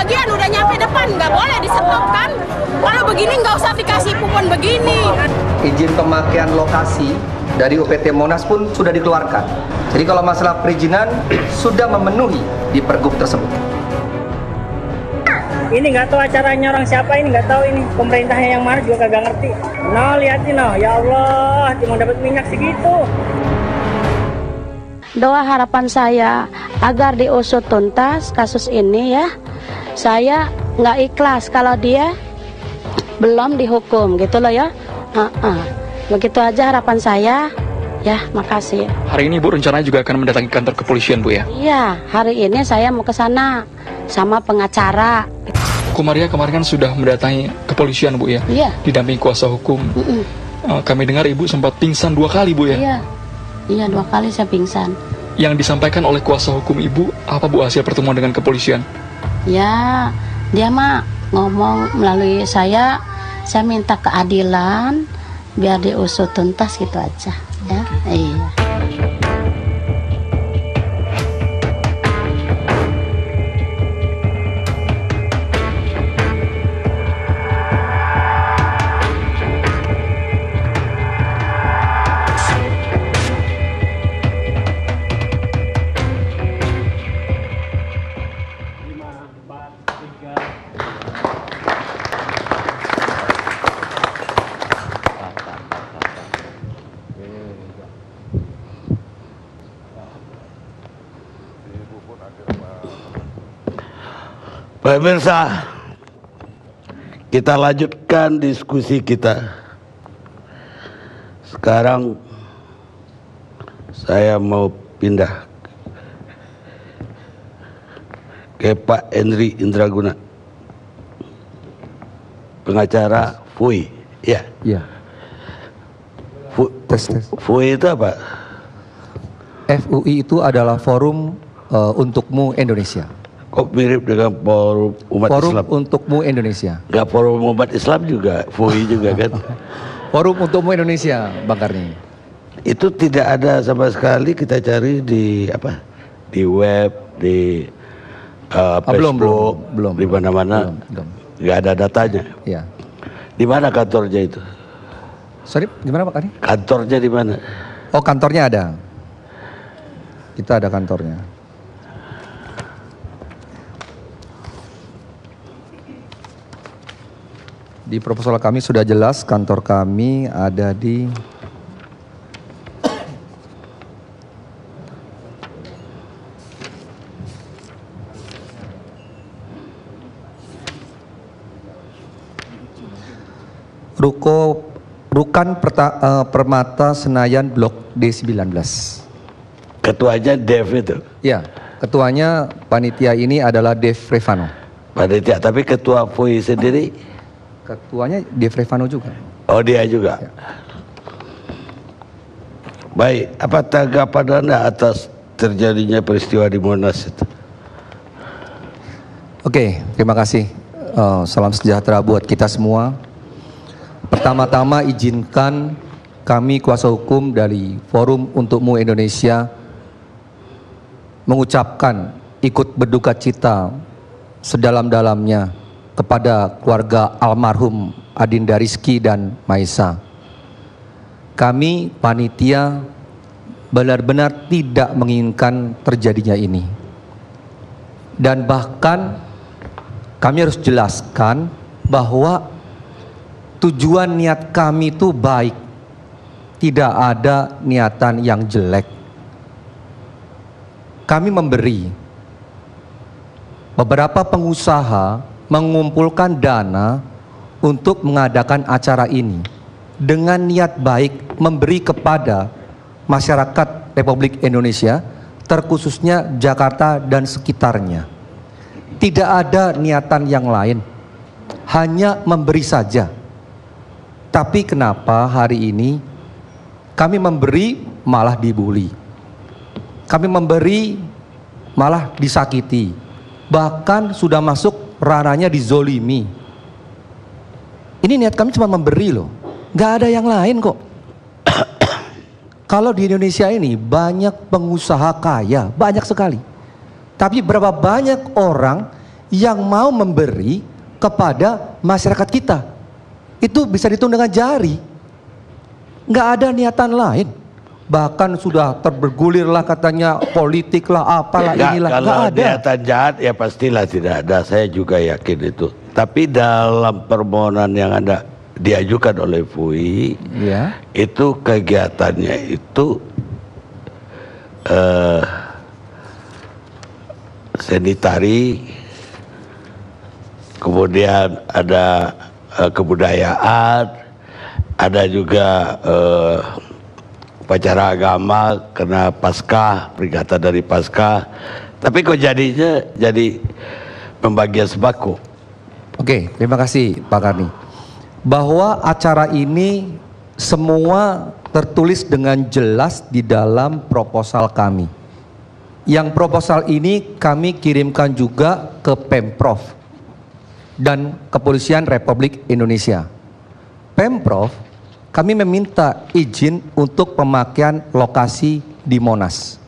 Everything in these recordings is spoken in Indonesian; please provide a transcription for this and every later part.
bagian udah nyampe depan, nggak boleh di stop kan? Kalau begini nggak usah dikasih kupon begini. Izin pemakaian lokasi dari UPT Monas pun sudah dikeluarkan. Jadi kalau masalah perizinan sudah memenuhi di pergub tersebut. Ini nggak tahu acaranya orang siapa, ini nggak tahu, ini pemerintahnya yang mana juga kagak ngerti. Nah lihatin nah, ya Allah, cuma dapat minyak segitu. Doa harapan saya agar diusut tuntas kasus ini ya. Saya nggak ikhlas kalau dia belum dihukum gitu loh ya. Begitu aja harapan saya. Ya, makasih. Hari ini Bu rencananya juga akan mendatangi kantor kepolisian Bu ya? Iya, hari ini saya mau ke sana sama pengacara. Komaria kemarin kan sudah mendatangi kepolisian Bu ya? Iya. Didampingi kuasa hukum. Kami dengar Ibu sempat pingsan 2 kali Bu ya? Iya 2 kali saya pingsan. Yang disampaikan oleh kuasa hukum Ibu apa Bu hasil pertemuan dengan kepolisian? Ya, dia mah ngomong melalui saya minta keadilan biar diusut tuntas gitu aja ya. Iya. Pemirsa, kita lanjutkan diskusi kita. Sekarang saya mau pindah ke Pak Henry Indraguna, pengacara FUI. Ya. Iya. FUI itu apa? FUI itu adalah Forum Untukmu Indonesia. Kok mirip dengan Forum Umat Forum Islam? Untukmu Indonesia. Enggak, Forum Umat Islam juga, FUI juga kan? Forum Untukmu Indonesia, Bang Karni. Itu tidak ada sama sekali, kita cari di apa? Di web, di Facebook, belum. di mana-mana. Enggak ada datanya. Iya. Di mana kantornya itu? Sorry, gimana Pak Karni? Kantornya di mana? Oh, kantornya ada. Kita ada kantornya. Di proposal kami sudah jelas, kantor kami ada di Rukan Permata Senayan Blok D19. Ketuanya Dev itu? Ya, ketuanya panitia ini adalah Dev Revano. Panitia, tapi ketua FUI sendiri? Ketuanya Dev Revano juga. Oh, dia juga. Ya. Baik, apa tanggapan Anda atas terjadinya peristiwa di Monas itu? Oke, terima kasih. Salam sejahtera buat kita semua. Pertama-tama izinkan kami kuasa hukum dari Forum Untukmu Indonesia mengucapkan ikut berduka cita sedalam-dalamnya kepada keluarga almarhum Adinda Rizky dan Maisa. Kami panitia benar-benar tidak menginginkan terjadinya ini. Dan bahkan kami harus jelaskan bahwa tujuan niat kami itu baik. Tidak ada niatan yang jelek. Kami memberi beberapa pengusaha mengumpulkan dana untuk mengadakan acara ini dengan niat baik memberi kepada masyarakat Republik Indonesia, terkhususnya Jakarta dan sekitarnya. Tidak ada niatan yang lain, hanya memberi saja. Tapi kenapa hari ini kami memberi malah dibully, kami memberi malah disakiti, bahkan sudah masuk ranahnya dizolimi. Ini niat kami cuma memberi loh, nggak ada yang lain kok. Kalau di Indonesia ini banyak pengusaha kaya, banyak sekali. Tapi berapa banyak orang yang mau memberi kepada masyarakat kita. Itu bisa dihitung dengan jari. Nggak ada niatan lain. Bahkan sudah terbergulirlah katanya politik lah, apalah inilah. Kalau Nggak ada. niatan jahat ya pastilah tidak ada. Saya juga yakin itu. Tapi dalam permohonan yang ada diajukan oleh FUI, Ya. itu kegiatannya itu sanitari, kemudian ada kebudayaan, ada juga upacara agama karena Paskah, peringatan dari Paskah. Tapi kok jadinya jadi pembagian sembako. Oke, terima kasih Pak Karni. Bahwa acara ini semua tertulis dengan jelas di dalam proposal kami. Yang proposal ini kami kirimkan juga ke Pemprov dan Kepolisian Republik Indonesia. Pemprov, kami meminta izin untuk pemakaian lokasi di Monas.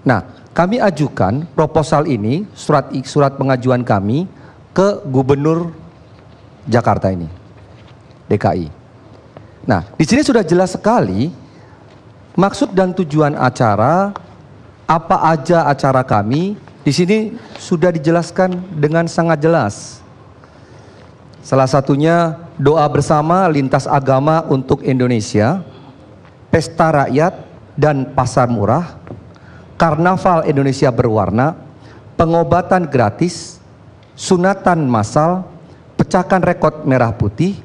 Nah, kami ajukan proposal ini, surat pengajuan kami ke Gubernur Jakarta ini, DKI. Nah, di sini sudah jelas sekali maksud dan tujuan acara, apa aja acara kami, di sini sudah dijelaskan dengan sangat jelas. Salah satunya doa bersama lintas agama untuk Indonesia, pesta rakyat dan pasar murah, karnaval Indonesia berwarna, pengobatan gratis, sunatan massal, pecahkan rekor merah putih,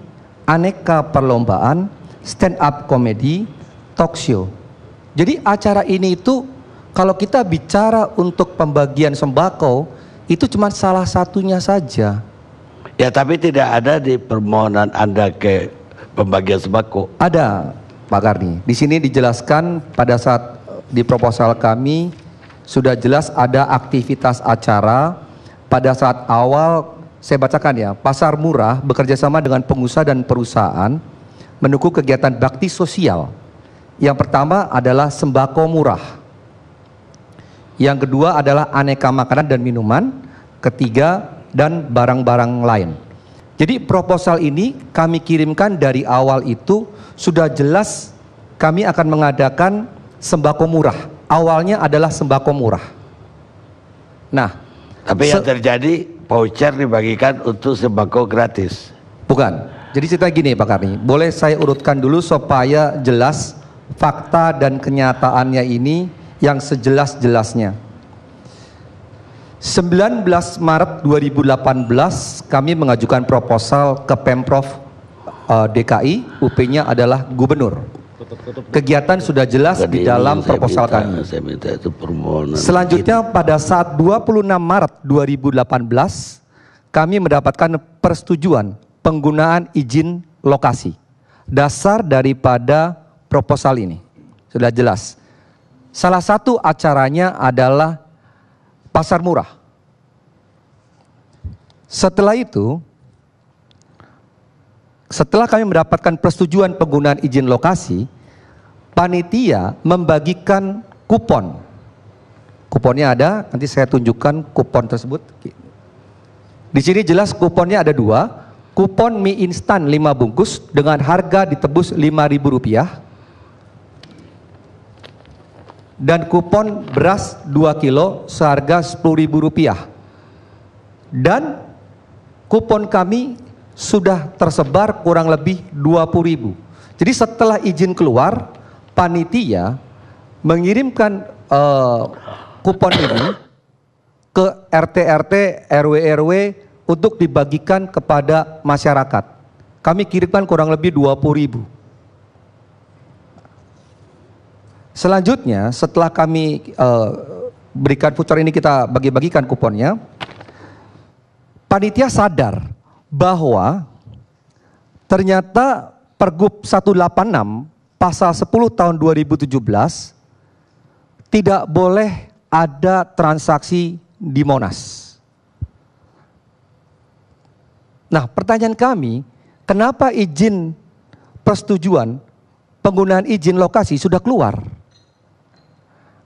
aneka perlombaan, stand up komedi, talk show. Jadi acara ini itu kalau kita bicara untuk pembagian sembako itu cuma salah satunya saja. Ya, tapi tidak ada di permohonan Anda ke pembagian sembako. Ada, Pak Karni. Di sini dijelaskan pada saat di proposal kami sudah jelas ada aktivitas acara pada saat awal. Saya bacakan ya, pasar murah bekerja sama dengan pengusaha dan perusahaan mendukung kegiatan bakti sosial. Yang pertama adalah sembako murah. Yang kedua adalah aneka makanan dan minuman. Ketiga, dan barang-barang lain. Jadi proposal ini kami kirimkan dari awal itu sudah jelas kami akan mengadakan sembako murah. Awalnya adalah sembako murah. Nah, tapi yang terjadi voucher dibagikan untuk sembako gratis. bukan. Jadi cerita gini Pak Karni, boleh saya urutkan dulu supaya jelas fakta dan kenyataannya ini yang sejelas-jelasnya. 19 Maret 2018 kami mengajukan proposal ke Pemprov DKI, UP-nya adalah gubernur. Kegiatan sudah jelas di dalam proposal kami. Saya minta itu permohonan. Selanjutnya pada saat 26 Maret 2018 kami mendapatkan persetujuan penggunaan izin lokasi. Dasar daripada proposal ini sudah jelas. Salah satu acaranya adalah pasar murah. Setelah itu, setelah kami mendapatkan persetujuan penggunaan izin lokasi, panitia membagikan kupon. Kuponnya ada, nanti saya tunjukkan kupon tersebut. Di sini jelas kuponnya ada 2. Kupon mie instan 5 bungkus dengan harga ditebus Rp5.000. Dan kupon beras 2 kilo seharga Rp10.000. Dan kupon kami sudah tersebar kurang lebih 20.000. Jadi setelah izin keluar, panitia mengirimkan kupon ini ke RT-RT, RW-RW untuk dibagikan kepada masyarakat. Kami kirimkan kurang lebih 20.000. Selanjutnya setelah kami berikan voucher ini, kita bagi-bagikan kuponnya, panitia sadar bahwa ternyata Pergub 186 pasal 10 tahun 2017 tidak boleh ada transaksi di Monas. Nah, pertanyaan kami, kenapa izin persetujuan penggunaan izin lokasi sudah keluar?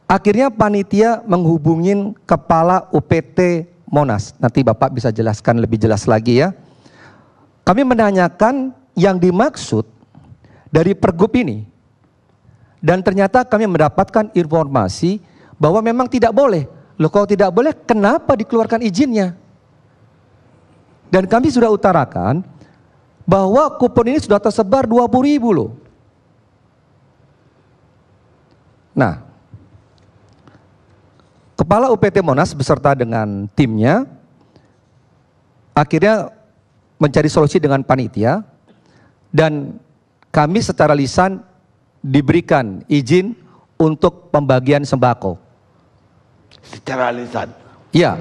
Akhirnya panitia menghubungin Kepala UPT Monas. Nanti Bapak bisa jelaskan lebih jelas lagi ya. Kami menanyakan yang dimaksud dari pergub ini. Dan ternyata kami mendapatkan informasi bahwa memang tidak boleh. Loh, kalau tidak boleh, kenapa dikeluarkan izinnya? Dan kami sudah utarakan bahwa kupon ini sudah tersebar 20.000 loh. Nah, Kepala UPT Monas beserta dengan timnya akhirnya mencari solusi dengan panitia, dan kami secara lisan diberikan izin untuk pembagian sembako. Secara lisan? Iya,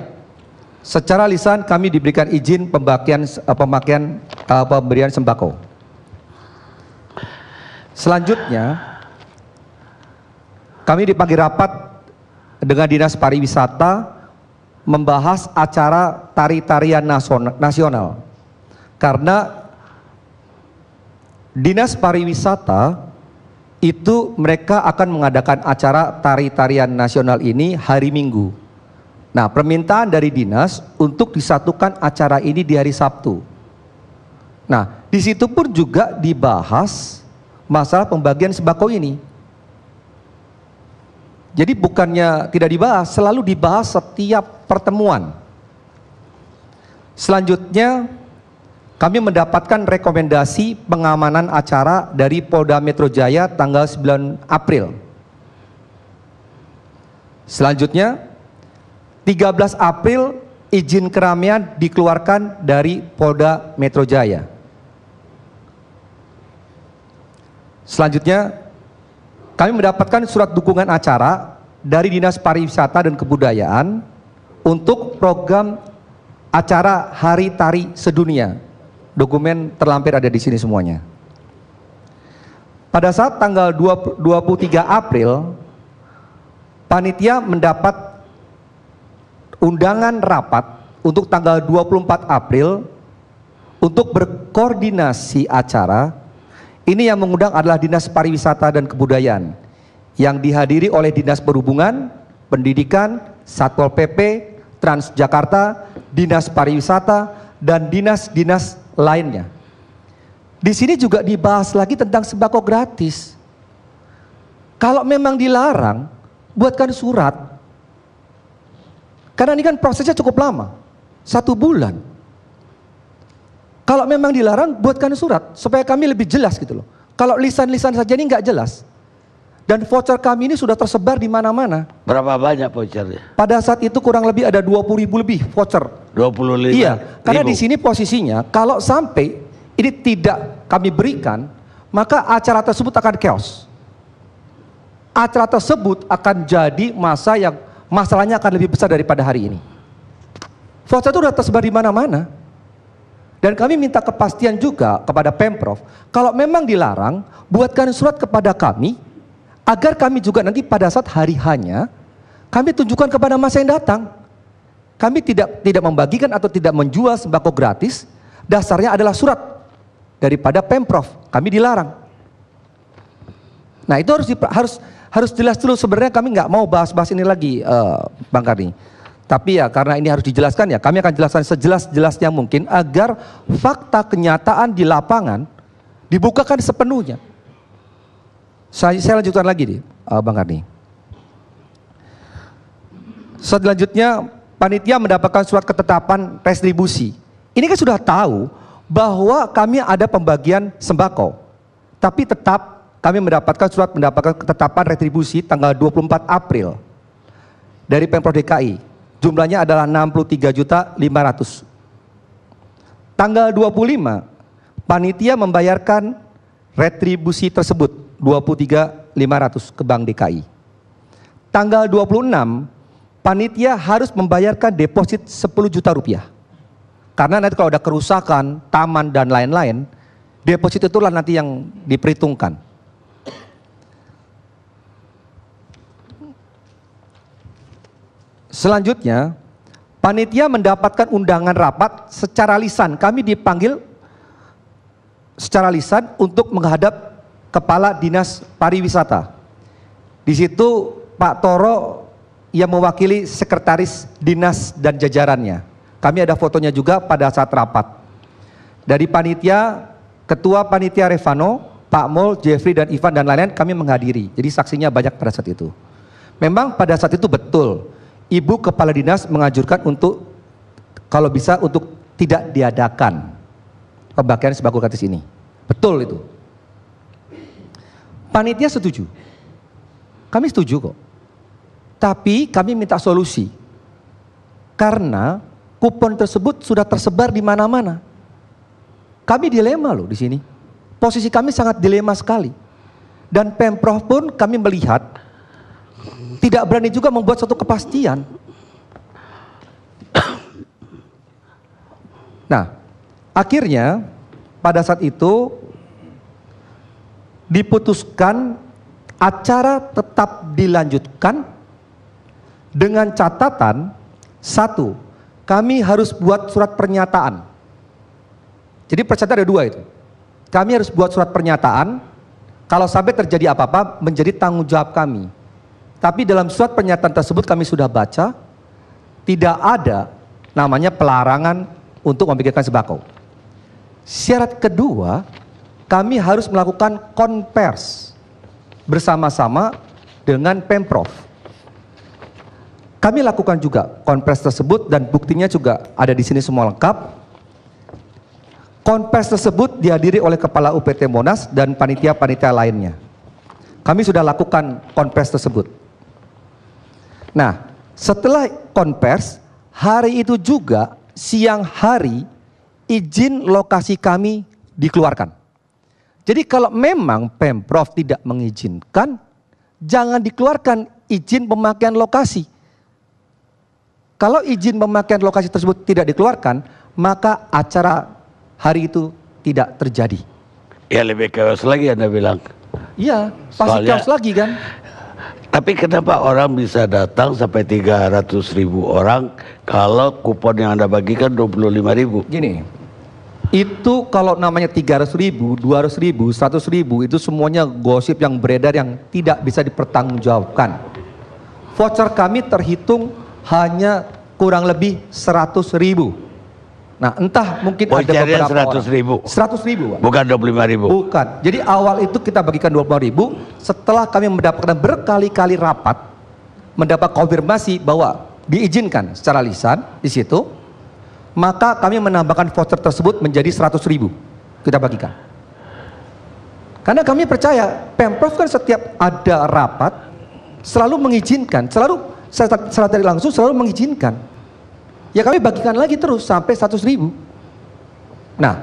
secara lisan kami diberikan izin pemberian sembako. Selanjutnya kami dipanggil rapat dengan Dinas Pariwisata membahas acara tari-tarian nasional. Karena Dinas Pariwisata itu mereka akan mengadakan acara tari-tarian nasional ini hari Minggu. Nah, permintaan dari dinas untuk disatukan acara ini di hari Sabtu. Nah, di situ pun juga dibahas masalah pembagian sembako ini. Jadi bukannya tidak dibahas, selalu dibahas setiap pertemuan. Selanjutnya kami mendapatkan rekomendasi pengamanan acara dari Polda Metro Jaya tanggal 9 April. Selanjutnya 13 April izin keramaian dikeluarkan dari Polda Metro Jaya. Selanjutnya kami mendapatkan surat dukungan acara dari Dinas Pariwisata dan Kebudayaan untuk program acara Hari Tari Sedunia. Dokumen terlampir ada di sini semuanya. Pada saat tanggal 23 April, panitia mendapat undangan rapat untuk tanggal 24 April untuk berkoordinasi acara. Ini yang mengundang adalah Dinas Pariwisata dan Kebudayaan yang dihadiri oleh Dinas Perhubungan, Pendidikan, Satpol PP, Transjakarta, Dinas Pariwisata, dan dinas-dinas lainnya. Di sini juga dibahas lagi tentang sembako gratis. Kalau memang dilarang, buatkan surat. Karena ini kan prosesnya cukup lama, 1 bulan. Kalau memang dilarang, buatkan surat supaya kami lebih jelas gitu loh. Kalau lisan-lisan saja ini nggak jelas. Dan voucher kami ini sudah tersebar di mana-mana. Berapa banyak vouchernya? Pada saat itu kurang lebih ada 20.000 lebih voucher. 25. Iya, karena di sini posisinya kalau sampai ini tidak kami berikan, maka acara tersebut akan chaos. Acara tersebut akan jadi masa yang masalahnya akan lebih besar daripada hari ini. Voucher itu sudah tersebar di mana-mana. Dan kami minta kepastian juga kepada Pemprov, kalau memang dilarang, buatkan surat kepada kami, agar kami juga nanti pada saat hari hanya, kami tunjukkan kepada masa yang datang. Kami tidak membagikan atau tidak menjual sembako gratis, dasarnya adalah surat daripada Pemprov, kami dilarang. Nah itu harus jelas dulu. Sebenarnya kami nggak mau bahas-bahas ini lagi, Bang Karni. Tapi ya karena ini harus dijelaskan ya, kami akan jelaskan sejelas-jelasnya mungkin agar fakta kenyataan di lapangan dibukakan sepenuhnya. Saya lanjutkan lagi nih, Bang Karni. Selanjutnya panitia mendapatkan surat ketetapan retribusi. Ini kan sudah tahu bahwa kami ada pembagian sembako, tapi tetap kami mendapatkan ketetapan retribusi tanggal 24 April dari Pemprov DKI. Jumlahnya adalah 63.500. Tanggal 25, panitia membayarkan retribusi tersebut 23.500 ke Bank DKI. Tanggal 26, panitia harus membayarkan deposit 10 juta rupiah. Karena nanti kalau ada kerusakan, taman dan lain-lain, deposit itulah nanti yang diperhitungkan. Selanjutnya, panitia mendapatkan undangan rapat secara lisan. Kami dipanggil secara lisan untuk menghadap Kepala Dinas Pariwisata. Di situ Pak Toro yang mewakili sekretaris dinas dan jajarannya. Kami ada fotonya juga pada saat rapat. Dari panitia, Ketua Panitia Revano, Pak Mol, Jeffrey dan Ivan dan lain-lain kami menghadiri. Jadi saksinya banyak pada saat itu. Memang pada saat itu betul, Ibu Kepala Dinas menganjurkan untuk kalau bisa untuk tidak diadakan pembagian sembako gratis ini. Betul itu. Panitia setuju. Kami setuju kok. Tapi kami minta solusi. Karena kupon tersebut sudah tersebar di mana-mana. Kami dilema loh di sini. Posisi kami sangat dilema sekali. Dan Pemprov pun kami melihat tidak berani juga membuat suatu kepastian. Nah, akhirnya pada saat itu diputuskan acara tetap dilanjutkan dengan catatan, satu, kami harus buat surat pernyataan. Jadi pernyataan ada dua itu. Kami harus buat surat pernyataan, kalau sampai terjadi apa-apa menjadi tanggung jawab kami. Tapi dalam surat pernyataan tersebut kami sudah baca, tidak ada namanya pelarangan untuk membagikan sembako. Syarat kedua, kami harus melakukan konvers bersama-sama dengan Pemprov. Kami lakukan juga konvers tersebut dan buktinya juga ada di sini semua lengkap. Konvers tersebut dihadiri oleh Kepala UPT Monas dan panitia-panitia lainnya. Kami sudah lakukan konvers tersebut. Nah, setelah konvers, hari itu juga siang hari izin lokasi kami dikeluarkan. Jadi kalau memang Pemprov tidak mengizinkan, jangan dikeluarkan izin pemakaian lokasi. Kalau izin pemakaian lokasi tersebut tidak dikeluarkan, maka acara hari itu tidak terjadi. Ya lebih chaos lagi Anda bilang. Iya, pasti chaos lagi kan. Tapi kenapa orang bisa datang sampai 300.000 orang kalau kupon yang Anda bagikan 25.000? Gini, itu kalau namanya 300.000, 200.000, 100.000 itu semuanya gosip yang beredar yang tidak bisa dipertanggungjawabkan. Voucher kami terhitung hanya kurang lebih 100.000. Nah, entah mungkin ada beberapa 100.000. 100.000, Pak. Bukan 25.000. Bukan. Jadi awal itu kita bagikan 25.000. Setelah kami mendapatkan berkali-kali rapat, mendapat konfirmasi bahwa diizinkan secara lisan di situ, maka kami menambahkan voucher tersebut menjadi 100.000 kita bagikan. Karena kami percaya Pemprov kan setiap ada rapat selalu mengizinkan, selalu secara tidak langsung selalu mengizinkan. Ya kami bagikan lagi terus sampai 100.000. Nah,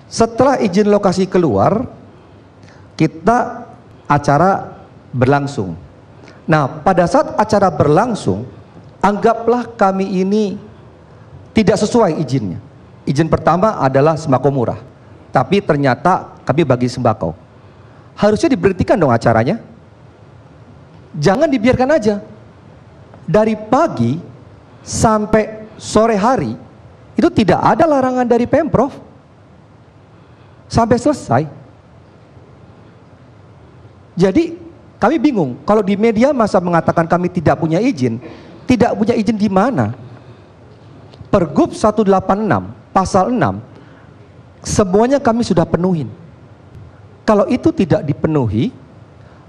setelah izin lokasi keluar, kita acara berlangsung. Nah, pada saat acara berlangsung, anggaplah kami ini tidak sesuai izinnya. Izin pertama adalah sembako murah, tapi ternyata kami bagi sembako. Harusnya diberhentikan dong acaranya. Jangan dibiarkan aja. Dari pagi sampai sore hari itu tidak ada larangan dari Pemprov sampai selesai. Jadi kami bingung kalau di media masa mengatakan kami tidak punya izin di mana? Pergub 186 pasal 6 semuanya kami sudah penuhin. Kalau itu tidak dipenuhi,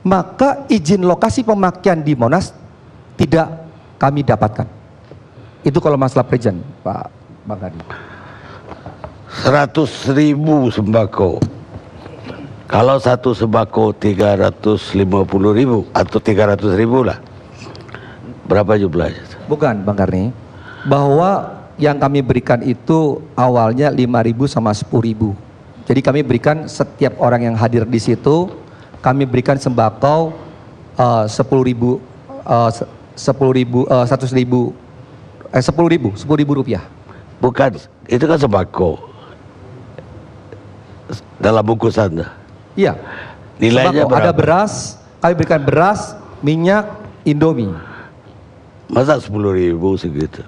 maka izin lokasi pemakaian di Monas tidak kami dapatkan. Itu kalau masalah perizinan, Pak Bang Hadi. 100.000 sembako. Kalau satu sembako 350.000 atau 300.000 lah. Berapa jumlahnya? Bukan Bang Karni, bahwa yang kami berikan itu awalnya 5.000 sama 10.000. Jadi kami berikan setiap orang yang hadir di situ, kami berikan sembako 10.000, 10.000 rupiah. Bukan, itu kan sembako dalam bungkusan. Iya. Nilainya sembako, berapa? ada beras, kami berikan beras, minyak, Indomie. Masa 10.000 segitu?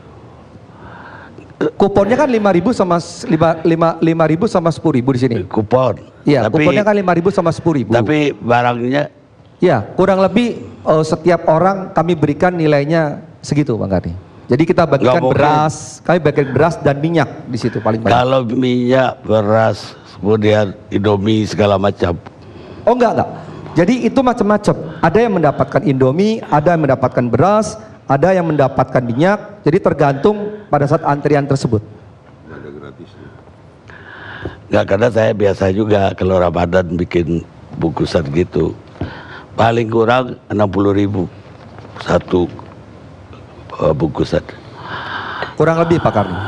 Kuponnya kan 5.000 sama 5.000 sama 10.000 di sini. Kupon. Iya, Tapi- kuponnya kan 5.000 sama 10.000. Tapi barangnya ya, kurang lebih setiap orang kami berikan nilainya segitu Bang Karni. Jadi kita bagikan Nggak mungkin. beras, kami bagikan beras dan minyak di situ paling banyak. Kalau minyak, beras, kemudian Indomie segala macam. Oh enggak. Jadi itu macam-macam. Ada yang mendapatkan Indomie, ada yang mendapatkan beras, ada yang mendapatkan minyak. Jadi tergantung pada saat antrian tersebut. Nggak, karena saya biasa juga kalau Ramadan bikin bungkusan gitu. Paling kurang 60.000 satu bungkusan. Kurang lebih Pak Karni.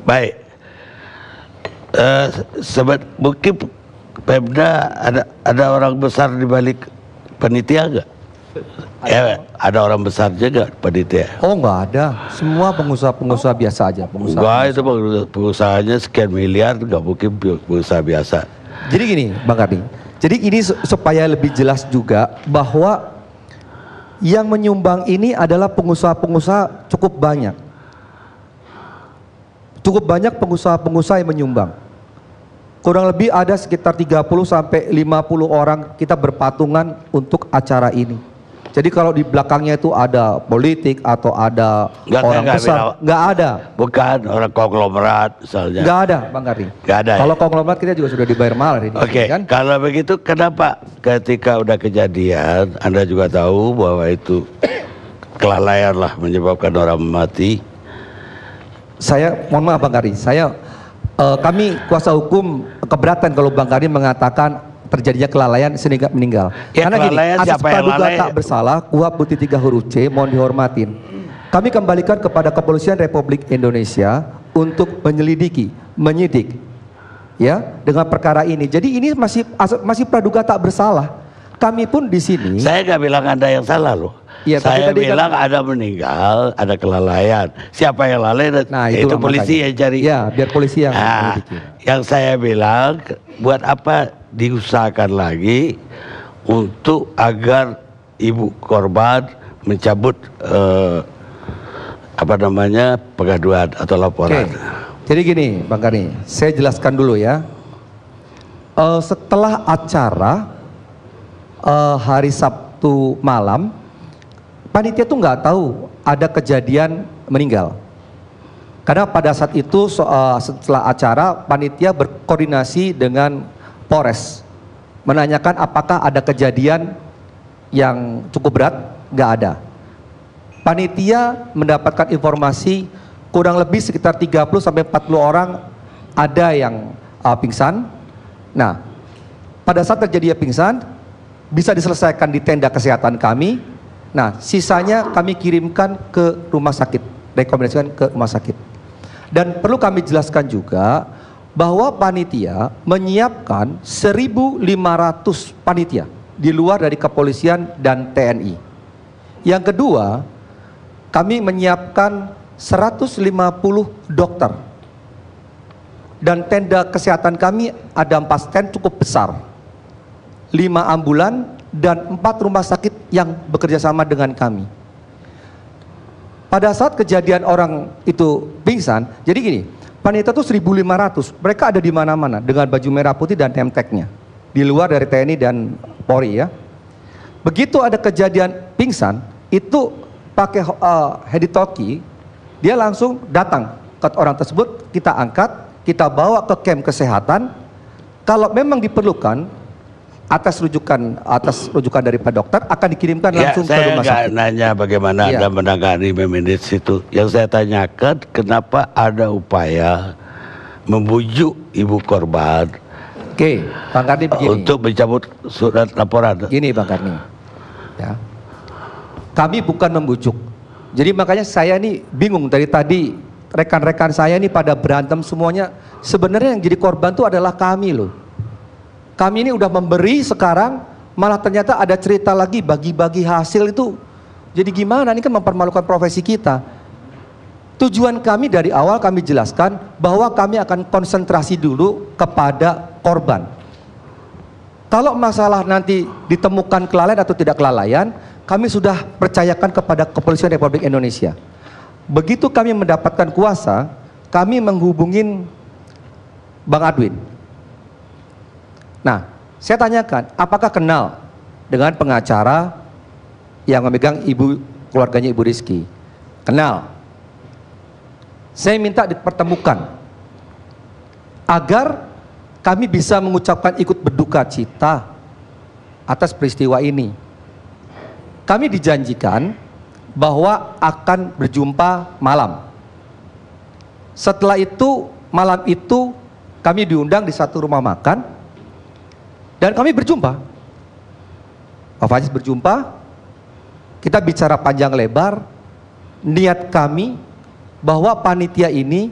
Baik. Mungkin Pemda ada orang besar di balik panitia nggak? Ada orang besar juga panitia. Oh enggak ada. Semua pengusaha-pengusaha biasa aja. Enggak, itu pengusahanya sekian miliar, nggak mungkin pengusaha biasa. Jadi gini Bang Karni. Jadi ini supaya lebih jelas juga bahwa yang menyumbang ini adalah pengusaha-pengusaha cukup banyak. Cukup banyak pengusaha-pengusaha yang menyumbang. Kurang lebih ada sekitar 30 sampai 50 orang kita berpatungan untuk acara ini. Jadi kalau di belakangnya itu ada politik atau ada orang besar, nggak ada. Bukan orang konglomerat misalnya. Nggak ada Bang Karni. Nggak ada. Kalau konglomerat kita juga sudah dibayar mahal hari ini. Oke, Kan? kalau begitu kenapa ketika udah kejadian Anda juga tahu bahwa itu kelalaian lah menyebabkan orang mati. Saya mohon maaf Bang Karni, kami kuasa hukum keberatan kalau Bang Karni mengatakan terjadinya kelalaian sehingga meninggal. Ya, Karena gini, kelalaian asas siapa yang praduga lalai? tak bersalah, KUHP Butir 3 huruf C, mohon dihormatin. Kami kembalikan kepada Kepolisian Republik Indonesia untuk menyelidiki, menyidik, ya, dengan perkara ini. Jadi ini masih praduga tak bersalah. Kami pun di sini. Saya nggak bilang Anda yang salah loh. Ya, saya tadi bilang ada meninggal, ada kelalaian. Siapa yang lalai? Nah, itu itulah polisi makanya. yang cari. Ya, biar polisi yang Nah, menyelidiki. yang saya bilang, buat apa diusahakan lagi untuk agar ibu korban mencabut pengaduan atau laporan. Oke. Jadi gini Bang Karni, saya jelaskan dulu ya. Setelah acara hari Sabtu malam, panitia tuh nggak tahu ada kejadian meninggal. Karena pada saat itu setelah acara panitia berkoordinasi dengan Polres menanyakan apakah ada kejadian yang cukup berat. Nggak ada. Panitia mendapatkan informasi kurang lebih sekitar 30 sampai 40 orang ada yang pingsan. Nah, pada saat terjadinya pingsan bisa diselesaikan di tenda kesehatan kami. Nah, sisanya kami kirimkan ke rumah sakit, rekomendasikan ke rumah sakit. Dan perlu kami jelaskan juga bahwa panitia menyiapkan 1.500 panitia di luar dari kepolisian dan TNI. Yang kedua, kami menyiapkan 150 dokter. Dan tenda kesehatan kami ada 4 stand cukup besar. 5 ambulan dan 4 rumah sakit yang bekerja sama dengan kami. Pada saat kejadian orang itu pingsan, jadi gini, panitia itu 1.500, mereka ada di mana-mana dengan baju merah putih dan name tag-nya. Di luar dari TNI dan Polri ya. Begitu ada kejadian pingsan, itu pakai hedi-talkie, dia langsung datang ke orang tersebut, kita angkat, kita bawa ke camp kesehatan. Kalau memang diperlukan, atas rujukan dari Pak Dokter akan dikirimkan langsung ke rumah sakit. Saya nggak nanya bagaimana Anda menangani memanage itu. Yang saya tanyakan kenapa ada upaya membujuk ibu korban. Oke, Bang Karni begini. Untuk mencabut surat laporan. Gini Bang Karni, ya. Kami bukan membujuk. Jadi makanya saya nih bingung dari tadi rekan-rekan saya ini pada berantem semuanya. Sebenarnya yang jadi korban itu adalah kami loh. Kami ini udah memberi sekarang, malah ternyata ada cerita lagi bagi-bagi hasil itu. Jadi gimana, ini kan mempermalukan profesi kita. Tujuan kami dari awal kami jelaskan bahwa kami akan konsentrasi dulu kepada korban. Kalau masalah nanti ditemukan kelalaian atau tidak kelalaian, kami sudah percayakan kepada Kepolisian Republik Indonesia. Begitu kami mendapatkan kuasa, kami menghubungin Bang Adwin. Nah, saya tanyakan, apakah kenal dengan pengacara yang memegang keluarganya Ibu Rizky. Kenal. Saya minta dipertemukan agar kami bisa mengucapkan ikut berduka cita atas peristiwa ini. Kami dijanjikan bahwa akan berjumpa malam. Setelah itu, malam itu kami diundang di satu rumah makan dan kami berjumpa. Pak Faiz berjumpa, kita bicara panjang lebar. Niat kami bahwa panitia ini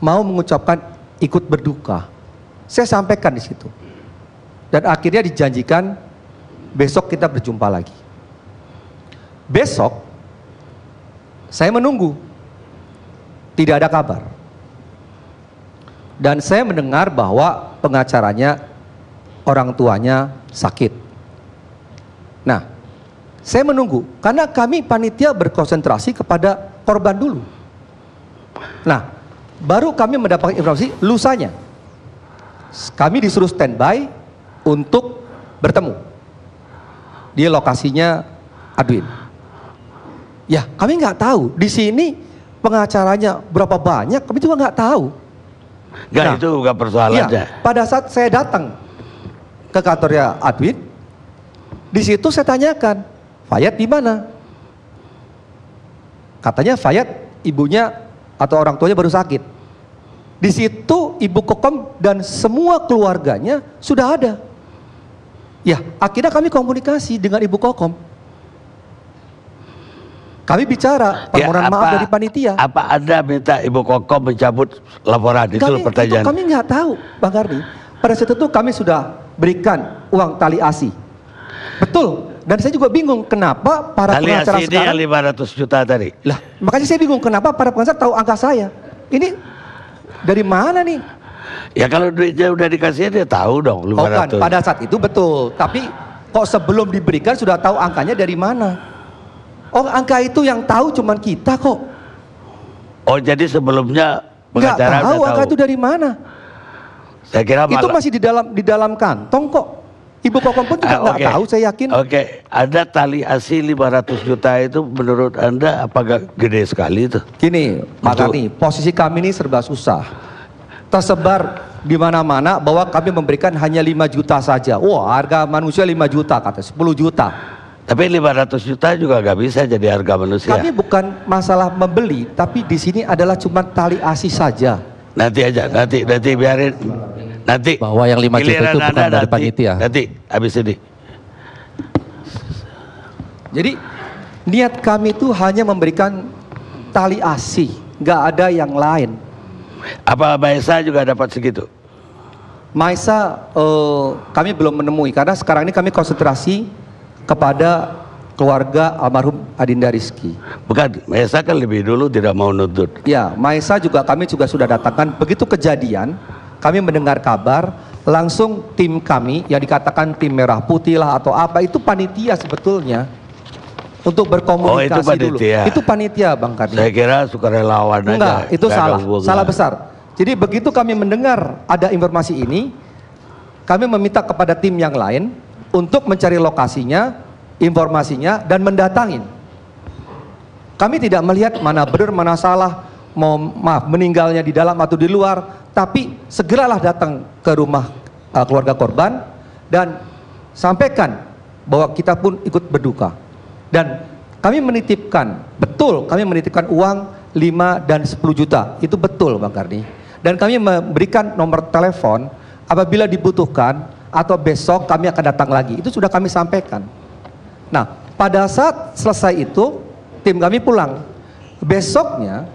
mau mengucapkan ikut berduka. Saya sampaikan di situ. Dan akhirnya dijanjikan besok kita berjumpa lagi. Besok saya menunggu. Tidak ada kabar. Dan saya mendengar bahwa pengacaranya, orang tuanya sakit. Nah, saya menunggu, karena kami panitia berkonsentrasi kepada korban dulu. Nah, baru kami mendapatkan informasi lusanya. Kami disuruh standby untuk bertemu. Di lokasinya Adwin. Ya, kami nggak tahu. Di sini pengacaranya berapa banyak, kami juga nggak tahu. Nggak, itu bukan persoalannya. Iya, pada saat saya datang ke kantornya Adwin, di situ saya tanyakan, Fayat di mana? Katanya Fayat ibunya atau orang tuanya baru sakit. Di situ Ibu Kokom dan semua keluarganya sudah ada. Ya, akhirnya kami komunikasi dengan Ibu Kokom. Kami bicara permohonan maaf dari panitia. Apa Anda minta Ibu Kokom mencabut laporan? Itu pertanyaan. Itu kami nggak tahu, Bang Karni. Pada saat itu kami sudah berikan uang tali asi. Betul. Dan saya juga bingung kenapa para pengacara sekarang yang 500 juta tadi. Lah, makanya saya bingung kenapa para pengacara tahu angka saya. Ini dari mana nih? Ya kalau duitnya udah dikasih dia tahu dong 500. Oh kan, pada saat itu betul. Tapi kok sebelum diberikan sudah tahu angkanya dari mana? Oh, angka itu yang tahu cuman kita kok. Oh, jadi sebelumnya nggak pengacara tahu udah angka itu dari mana? Saya kira itu masih di dalam kantong kok. Ibu Kokom pun juga nggak tahu, saya yakin. Oke, ada tali asi 500 juta itu menurut Anda apakah gede sekali itu? Gini, Pak Karni, posisi kami ini serba susah. Tersebar di mana-mana bahwa kami memberikan hanya 5 juta saja. Wah, harga manusia 5 juta, kata 10 juta. Tapi 500 juta juga nggak bisa jadi harga manusia. Kami bukan masalah membeli, tapi di sini adalah cuma tali asi saja. Nanti aja, nanti biarin. Nanti bahwa yang 5 juta itu bukan dari panitia. Nanti habis ini. Jadi niat kami itu hanya memberikan tali asi, nggak ada yang lain. Apa Maesa juga dapat segitu? Maesa kami belum menemui karena sekarang ini kami konsentrasi kepada keluarga almarhum Adinda Rizky. Bukan, Maesa kan lebih dulu tidak mau nuntut. Ya, Maesa juga kami juga sudah datangkan. Begitu kejadian, kami mendengar kabar, langsung tim kami yang dikatakan tim merah putih lah atau apa, itu panitia sebetulnya untuk berkomunikasi itu panitia. dulu. Itu panitia, Bang Karni. Saya kira sukarelawan aja. Enggak, itu salah besar. Jadi begitu kami mendengar ada informasi ini, kami meminta kepada tim yang lain untuk mencari lokasinya, informasinya, dan mendatangin. Kami tidak melihat mana benar, mana salah, meninggalnya di dalam atau di luar, tapi segeralah datang ke rumah keluarga korban dan sampaikan bahwa kita pun ikut berduka. Dan kami menitipkan, betul kami menitipkan uang 5 dan 10 juta, itu betul Bang Karni. Dan kami memberikan nomor telepon apabila dibutuhkan atau besok kami akan datang lagi, itu sudah kami sampaikan. Nah, pada saat selesai itu, tim kami pulang. Besoknya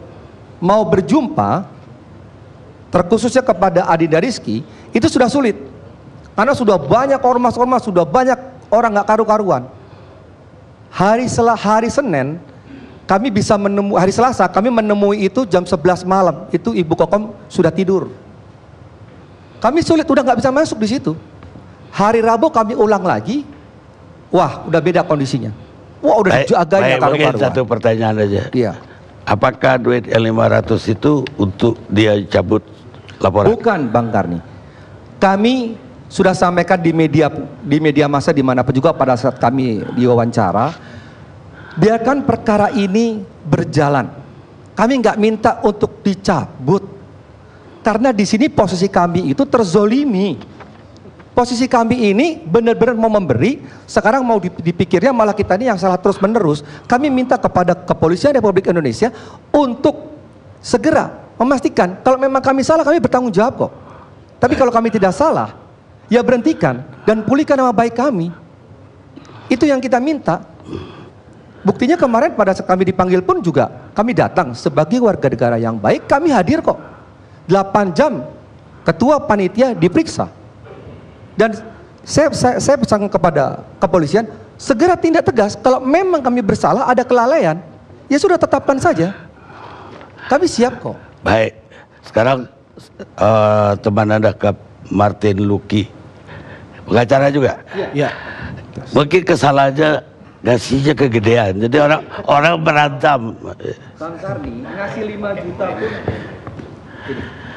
mau berjumpa, terkhususnya kepada Adinda Rizky, itu sudah sulit. Karena sudah banyak ormas-ormas, sudah banyak orang nggak karu-karuan. Hari Senin, kami bisa menemui, hari Selasa kami menemui itu jam 11 malam, itu Ibu Kokom sudah tidur. Kami sulit, udah nggak bisa masuk di situ. Hari Rabu kami ulang lagi, wah udah beda kondisinya. Wah udah agaknya karu-karuan. Satu pertanyaan aja. Iya. Apakah duit L500 itu untuk dia cabut laporan? Bukan Bang Karni. Kami sudah sampaikan di media massa dimanapun juga pada saat kami diwawancara biarkan perkara ini berjalan. Kami nggak minta untuk dicabut, karena di sini posisi kami itu terzolimi. Posisi kami ini benar-benar mau memberi, sekarang mau dipikirnya malah kita ini yang salah terus menerus. Kami minta kepada Kepolisian Republik Indonesia untuk segera memastikan kalau memang kami salah, kami bertanggung jawab kok. Tapi kalau kami tidak salah, ya berhentikan dan pulihkan nama baik kami. Itu yang kita minta. Buktinya kemarin pada saat kami dipanggil pun juga kami datang sebagai warga negara yang baik, kami hadir kok. 8 jam ketua panitia diperiksa. Dan saya pesan kepada kepolisian segera tindak tegas. Kalau memang kami bersalah, ada kelalaian, ya sudah tetapkan saja. Kami siap kok. Baik, sekarang teman Anda ke Martin Luki, pengacara juga. Ya. Mungkin kesalahannya ngasihnya kegedean, jadi orang berantem. Bang Karni ngasih 5 juta pun.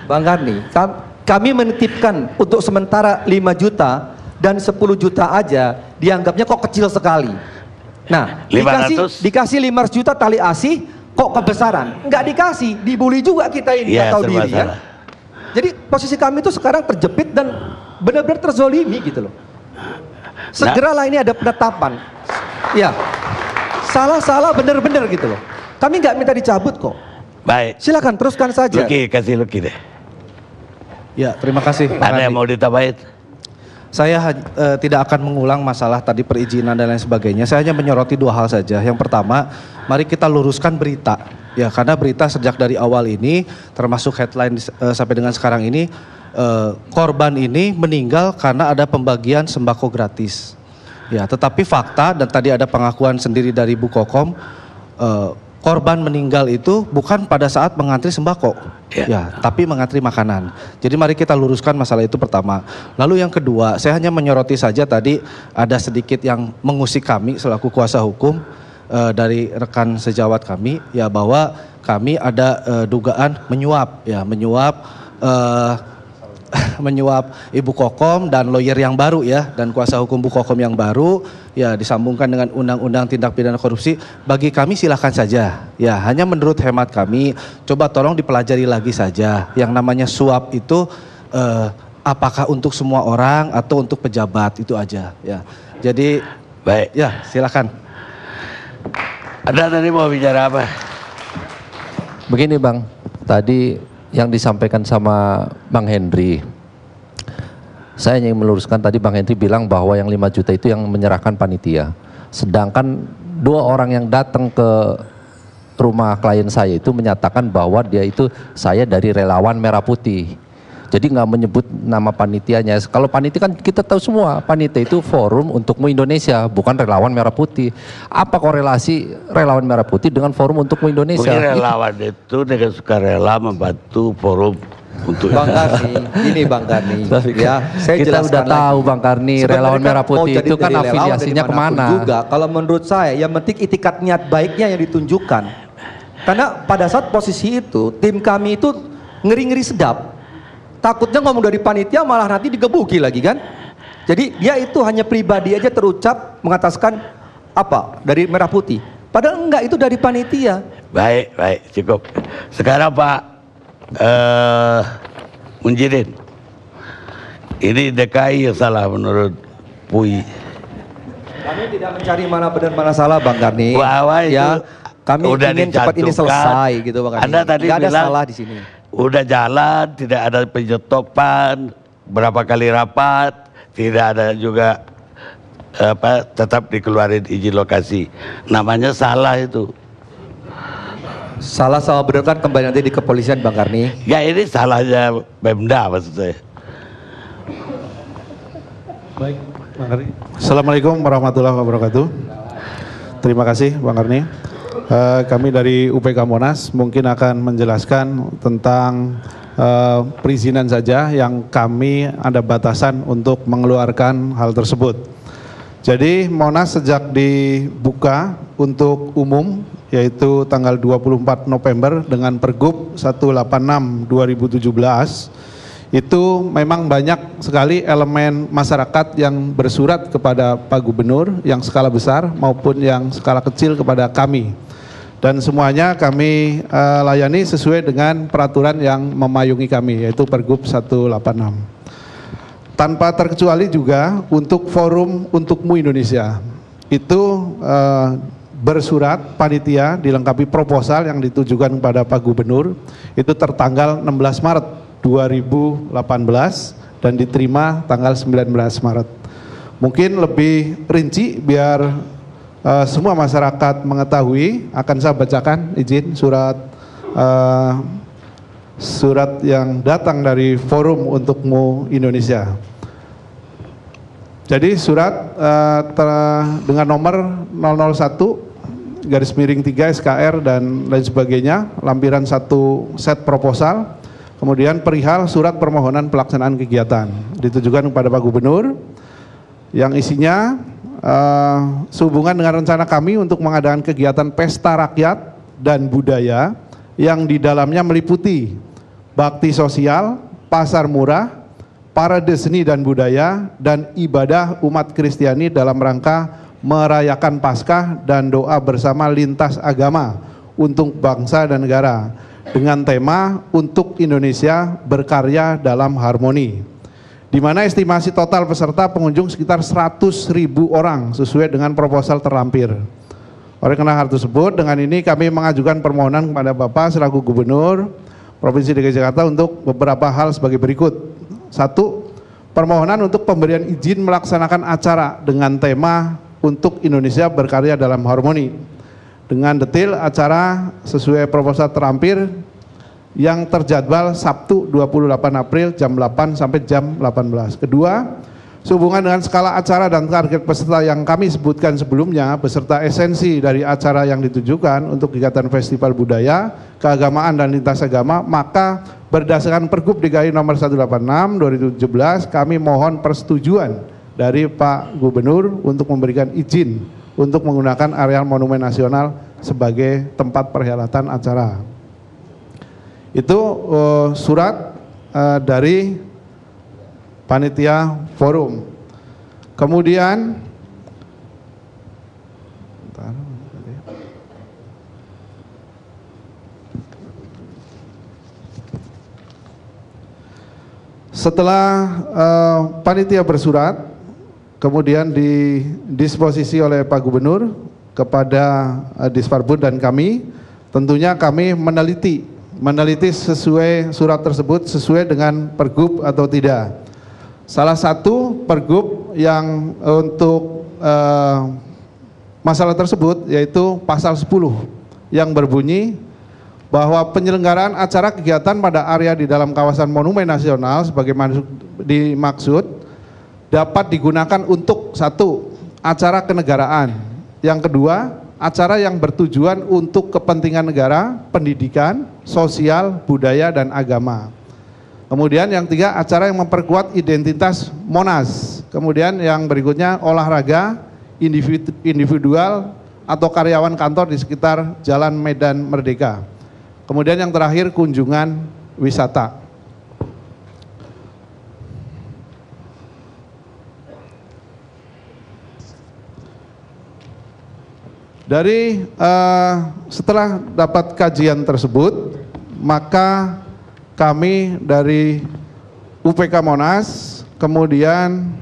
Bang Karni, kami menitipkan untuk sementara 5 juta dan 10 juta aja dianggapnya kok kecil sekali. Nah, 500? dikasih 500 juta tali asih kok kebesaran. Nggak dikasih, dibully juga kita ini, nggak tahu diri ya. Jadi posisi kami itu sekarang terjepit dan benar-benar terzolimi gitu loh. Segeralah ini ada penetapan. Ya, salah-salah benar-benar gitu loh. Kami nggak minta dicabut kok. Baik. Silakan teruskan saja. Luki, kasih Luki deh. Ya, terima kasih. Ada yang mau ditambahin? Saya tidak akan mengulang masalah tadi perizinan dan lain sebagainya. Saya hanya menyoroti 2 hal saja. Yang pertama, mari kita luruskan berita. Ya, karena berita sejak dari awal ini, termasuk headline sampai dengan sekarang ini, korban ini meninggal karena ada pembagian sembako gratis. Ya, tetapi fakta dan tadi ada pengakuan sendiri dari Bu Kokom, korban meninggal itu bukan pada saat mengantri sembako, ya, tapi mengantri makanan. Jadi mari kita luruskan masalah itu pertama. Lalu yang kedua, saya hanya menyoroti saja tadi ada sedikit yang mengusik kami selaku kuasa hukum dari rekan sejawat kami, ya, bahwa kami ada dugaan menyuap Ibu Kokom dan lawyer yang baru ya, dan kuasa hukum Bu Kokom yang baru ya, disambungkan dengan undang-undang tindak pidana korupsi. Bagi kami silakan saja ya, hanya menurut hemat kami coba tolong dipelajari lagi saja. Yang namanya suap itu apakah untuk semua orang atau untuk pejabat, itu aja ya. Jadi baik ya, silakan. Ada tadi mau bicara apa? Begini Bang, tadi yang disampaikan sama Bang Henry, saya ingin meluruskan. Tadi Bang Henry bilang bahwa yang 5 juta itu yang menyerahkan panitia, sedangkan 2 orang yang datang ke rumah klien saya itu menyatakan bahwa dia itu saya dari relawan Merah Putih. Jadi nggak menyebut nama panitianya. Kalau panitia kan kita tahu semua, panitia itu Forum Untukmu Indonesia, bukan relawan Merah Putih. Apa korelasi relawan Merah Putih dengan Forum Untukmu Indonesia? Mungkin relawan itu dengan sukarela membantu Forum untuk Bang Karni, ini Bang Karni, ya, saya kita jelaskan udah tahu lagi. Bang Karni, Sebenarnya relawan kan Merah Putih itu kan afiliasinya kemana? Juga, kalau menurut saya, yang penting itikat niat baiknya yang ditunjukkan. Karena pada saat posisi itu, tim kami itu ngeri-ngeri sedap. Takutnya ngomong dari panitia malah nanti digebuki lagi kan. Jadi dia itu hanya pribadi aja terucap mengataskan apa dari Merah Putih. Padahal enggak, itu dari panitia. Baik, cukup. Sekarang Pak Munjirin, ini DKI yang salah menurut Pui. Kami tidak mencari mana benar mana salah Bang Karni. Bahwa itu ya, kami udah ingin cepat ini selesai gitu Bang Karni. Anda tadi nggak ada bilang salah di sini. Udah jalan, tidak ada penyetopan, berapa kali rapat, tidak ada juga tetap dikeluarin izin lokasi. Namanya salah itu. Salah sama benar kan kembali nanti di kepolisian Bang Karni. Ya ini salahnya Pemda maksud saya. Baik, Bang Karni. Assalamualaikum warahmatullahi wabarakatuh. Terima kasih Bang Karni. Kami dari UPK Monas mungkin akan menjelaskan tentang perizinan saja yang kami ada batasan untuk mengeluarkan hal tersebut. Jadi Monas sejak dibuka untuk umum yaitu tanggal 24 November dengan Pergub 186 2017 itu memang banyak sekali elemen masyarakat yang bersurat kepada Pak Gubernur yang skala besar maupun yang skala kecil kepada kami. Dan semuanya kami layani sesuai dengan peraturan yang memayungi kami, yaitu Pergub 186. Tanpa terkecuali juga untuk Forum Untukmu Indonesia, itu bersurat panitia dilengkapi proposal yang ditujukan kepada Pak Gubernur, itu tertanggal 16 Maret 2018 dan diterima tanggal 19 Maret. Mungkin lebih rinci biar semua masyarakat mengetahui, akan saya bacakan, izin surat yang datang dari Forum Untukmu Indonesia. Jadi surat dengan nomor 001/3 SKR dan lain sebagainya, lampiran 1 set proposal. Kemudian perihal surat permohonan pelaksanaan kegiatan ditujukan kepada Pak Gubernur yang isinya sehubungan dengan rencana kami untuk mengadakan kegiatan pesta rakyat dan budaya yang di dalamnya meliputi bakti sosial, pasar murah, parade seni dan budaya, dan ibadah umat Kristiani dalam rangka merayakan Paskah dan doa bersama lintas agama untuk bangsa dan negara dengan tema Untuk Indonesia Berkarya Dalam Harmoni, di mana estimasi total peserta pengunjung sekitar 100.000 orang sesuai dengan proposal terlampir. Oleh karena hal tersebut, dengan ini kami mengajukan permohonan kepada Bapak selaku Gubernur Provinsi DKI Jakarta untuk beberapa hal sebagai berikut. 1. Permohonan untuk pemberian izin melaksanakan acara dengan tema Untuk Indonesia Berkarya Dalam Harmoni, dengan detail acara sesuai proposal terampir yang terjadwal Sabtu 28 April jam 8 sampai jam 18. Kedua, sehubungan dengan skala acara dan target peserta yang kami sebutkan sebelumnya beserta esensi dari acara yang ditujukan untuk kegiatan festival budaya, keagamaan dan lintas agama, maka berdasarkan Pergub DKI nomor 186 2017 kami mohon persetujuan dari Pak Gubernur untuk memberikan izin untuk menggunakan areal Monumen Nasional sebagai tempat perhelatan acara. Itu surat dari panitia forum. Kemudian setelah panitia bersurat, kemudian didisposisi oleh Pak Gubernur kepada Disparbud dan kami, tentunya kami meneliti sesuai surat tersebut sesuai dengan Pergub atau tidak. Salah satu Pergub yang untuk masalah tersebut yaitu pasal 10 yang berbunyi bahwa penyelenggaraan acara kegiatan pada area di dalam kawasan Monumen Nasional sebagaimana dimaksud dapat digunakan untuk 1. Acara kenegaraan, yang kedua acara yang bertujuan untuk kepentingan negara, pendidikan, sosial, budaya, dan agama. Kemudian yang 3, acara yang memperkuat identitas Monas. Kemudian yang berikutnya olahraga, individual atau karyawan kantor di sekitar Jalan Medan Merdeka. Kemudian yang terakhir kunjungan wisata. Dari setelah dapat kajian tersebut, maka kami dari UPK Monas kemudian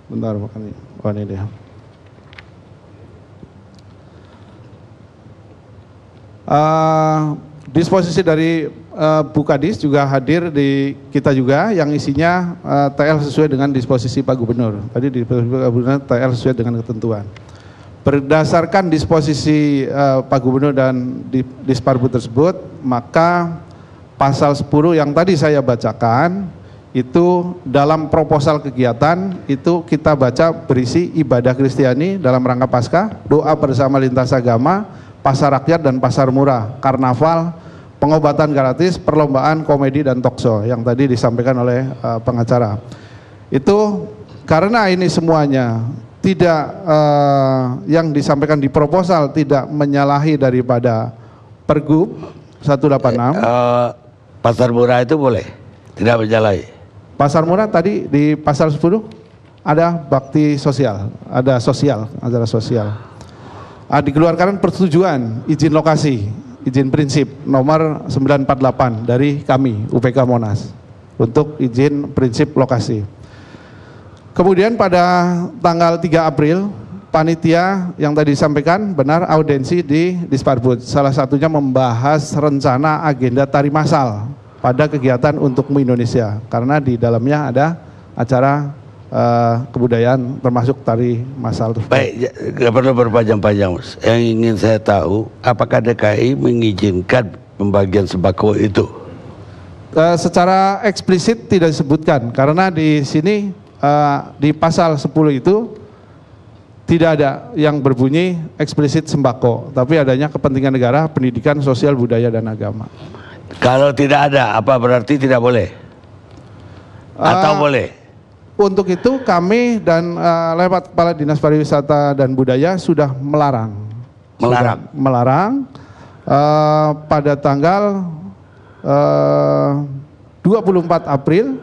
bentar, ini dia. Disposisi dari Bu Kadis juga hadir di kita juga, yang isinya TL sesuai dengan disposisi Pak Gubernur. Tadi disposisi Pak Gubernur TL sesuai dengan ketentuan. Berdasarkan disposisi Pak Gubernur dan Disparbud tersebut, maka pasal 10 yang tadi saya bacakan itu dalam proposal kegiatan itu kita baca berisi ibadah Kristiani dalam rangka Paskah, doa bersama lintas agama, pasar rakyat dan pasar murah, karnaval, pengobatan gratis, perlombaan komedi dan talkshow yang tadi disampaikan oleh pengacara. Itu karena ini semuanya tidak yang disampaikan di proposal tidak menyalahi daripada Pergub 186. Pasar murah itu boleh? Tidak menyalahi. Pasar murah tadi di pasal 10 ada bakti sosial, ada sosial. Dikeluarkan persetujuan izin lokasi, izin prinsip nomor 948 dari kami UPK Monas untuk izin prinsip lokasi. Kemudian pada tanggal 3 April panitia yang tadi disampaikan benar audiensi di Disparbud. Salah satunya membahas rencana agenda tari massal pada kegiatan untuk Indonesia, karena di dalamnya ada acara kebudayaan termasuk tari massal. Baik, nggak perlu berpanjang-panjang, Mas. Yang ingin saya tahu, apakah DKI mengizinkan pembagian sembako itu? Secara eksplisit tidak disebutkan, karena di sini di pasal 10 itu tidak ada yang berbunyi eksplisit sembako, tapi adanya kepentingan negara, pendidikan, sosial, budaya, dan agama. Kalau tidak ada, apa berarti tidak boleh? Atau boleh? Untuk itu kami dan lewat Kepala Dinas Pariwisata dan Budaya sudah melarang. Pada tanggal 24 April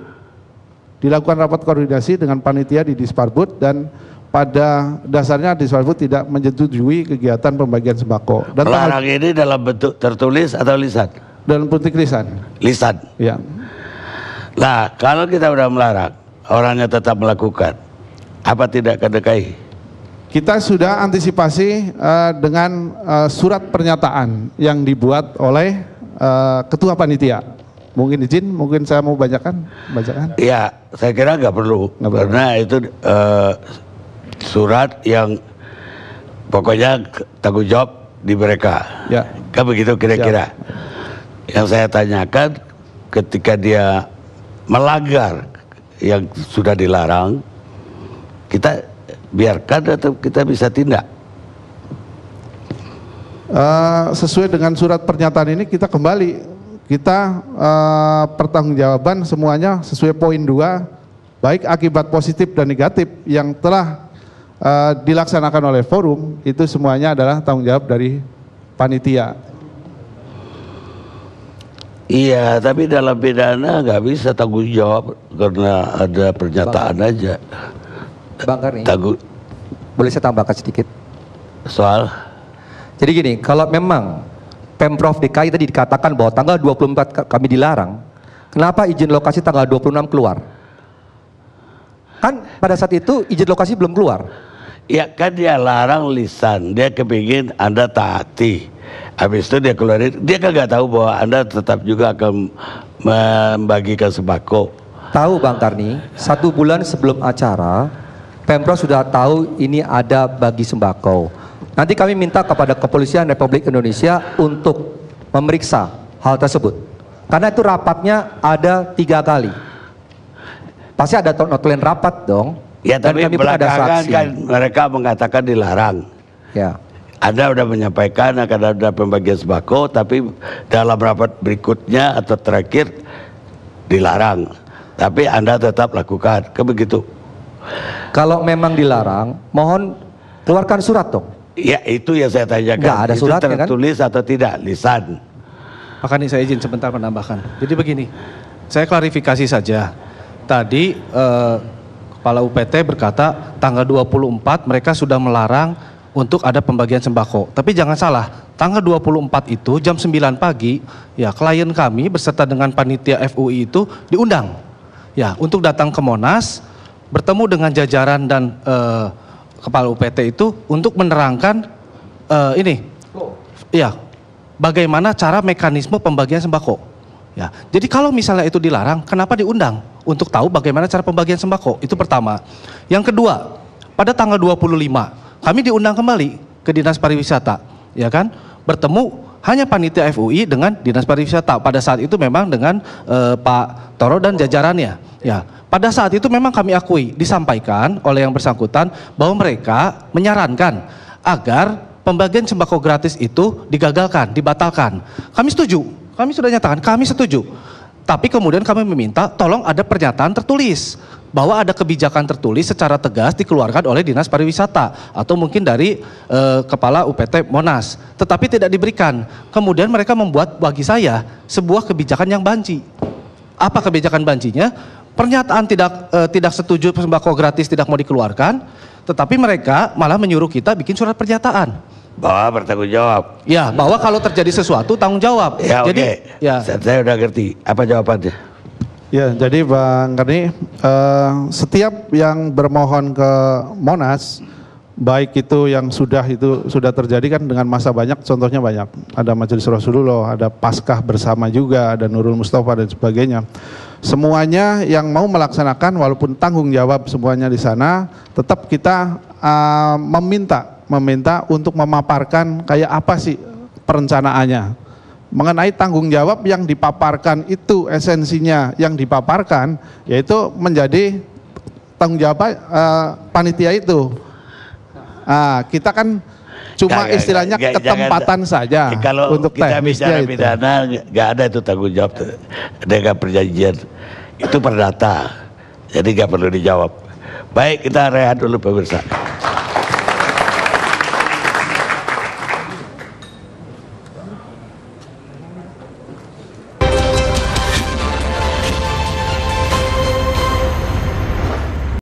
dilakukan rapat koordinasi dengan panitia di Disparbud, dan pada dasarnya Disparbud tidak menyetujui kegiatan pembagian sembako. Dan melarang ini dalam bentuk tertulis atau lisan? Dalam bentuk lisan. Lisan. Ya. Nah, kalau kita udah melarang, orangnya tetap melakukan, apa tidak ke DKI? Kita sudah antisipasi dengan surat pernyataan yang dibuat oleh ketua panitia. Mungkin izin, mungkin saya mau bacakan. Ya, saya kira nggak perlu, karena itu surat yang pokoknya tanggung jawab di mereka. Ya. Kan begitu kira-kira. Yang saya tanyakan, ketika dia melanggar yang sudah dilarang, kita biarkan atau kita bisa tindak? Sesuai dengan surat pernyataan ini kita kembali, kita pertanggungjawaban semuanya sesuai poin 2, baik akibat positif dan negatif yang telah dilaksanakan oleh forum, itu semuanya adalah tanggung jawab dari panitia. Iya, tapi dalam pidana nggak bisa tanggung jawab karena ada pernyataan aja. Bang Karni, boleh saya tambahkan sedikit? Soal? Jadi gini, kalau memang Pemprov DKI tadi dikatakan bahwa tanggal 24 kami dilarang, kenapa izin lokasi tanggal 26 keluar? Kan pada saat itu izin lokasi belum keluar. Ya kan dia larang lisan, dia kepingin Anda taati. Habis itu dia keluarin, dia kan nggak tahu bahwa Anda tetap juga akan membagikan sembako. Tahu Bang Karni, 1 bulan sebelum acara, Pemprov sudah tahu ini ada bagi sembako. Nanti kami minta kepada Kepolisian Republik Indonesia untuk memeriksa hal tersebut. Karena itu rapatnya ada 3 kali. Pasti ada notulen rapat dong. Ya, tapi belakangan kan mereka mengatakan dilarang. Ya. Anda sudah menyampaikan akan ada pembagian sembako, tapi dalam rapat berikutnya atau terakhir dilarang. Tapi Anda tetap lakukan, kan begitu? Kalau memang dilarang, mohon keluarkan surat dong. Ya, itu yang saya tanyakan. Nggak ada suratnya, itu tertulis atau tidak, lisan. Makanya saya izin sebentar menambahkan. Jadi begini, saya klarifikasi saja. Tadi Kepala UPT berkata tanggal 24 mereka sudah melarang untuk ada pembagian sembako. Tapi jangan salah, tanggal 24 itu jam 9 pagi, ya klien kami beserta dengan panitia FUI itu diundang. Ya, untuk datang ke Monas, bertemu dengan jajaran dan Kepala UPT itu untuk menerangkan bagaimana cara mekanisme pembagian sembako. Ya, jadi kalau misalnya itu dilarang, kenapa diundang? Untuk tahu bagaimana cara pembagian sembako, itu pertama. Yang kedua, pada tanggal 25, kami diundang kembali ke Dinas Pariwisata, ya kan? Bertemu hanya panitia FUI dengan Dinas Pariwisata. Pada saat itu memang dengan Pak Toro dan jajarannya. Ya, pada saat itu memang kami akui disampaikan oleh yang bersangkutan bahwa mereka menyarankan agar pembagian sembako gratis itu digagalkan, dibatalkan. Kami setuju. Kami sudah nyatakan kami setuju. Tapi kemudian kami meminta tolong ada pernyataan tertulis bahwa ada kebijakan tertulis secara tegas dikeluarkan oleh Dinas Pariwisata atau mungkin dari Kepala UPT Monas, tetapi tidak diberikan. Kemudian mereka membuat bagi saya sebuah kebijakan yang banci. Apa kebijakan Banjinya? Pernyataan tidak setuju sembako gratis tidak mau dikeluarkan, tetapi mereka malah menyuruh kita bikin surat pernyataan bahwa bertanggung jawab. Ya, bahwa kalau terjadi sesuatu tanggung jawab. Ya, jadi, ya. Saya udah ngerti. Apa jawabannya? Ya, jadi Bang Karni, setiap yang bermohon ke Monas, baik itu yang sudah terjadi kan dengan masa banyak, contohnya banyak. Ada Majelis Rasulullah, ada Paskah bersama juga, ada Nurul Mustafa dan sebagainya. Semuanya yang mau melaksanakan walaupun tanggung jawab semuanya di sana, tetap kita meminta untuk memaparkan kayak apa sih perencanaannya. Mengenai tanggung jawab yang dipaparkan itu esensinya yang dipaparkan yaitu menjadi tanggung jawab panitia itu. Kita kan cuma istilahnya ketempatan saja kalau untuk kita bicara itu. pidana nggak ada itu tanggung jawab dengan perjanjian itu perdata, jadi nggak perlu dijawab. Baik, kita rehat dulu pemirsa.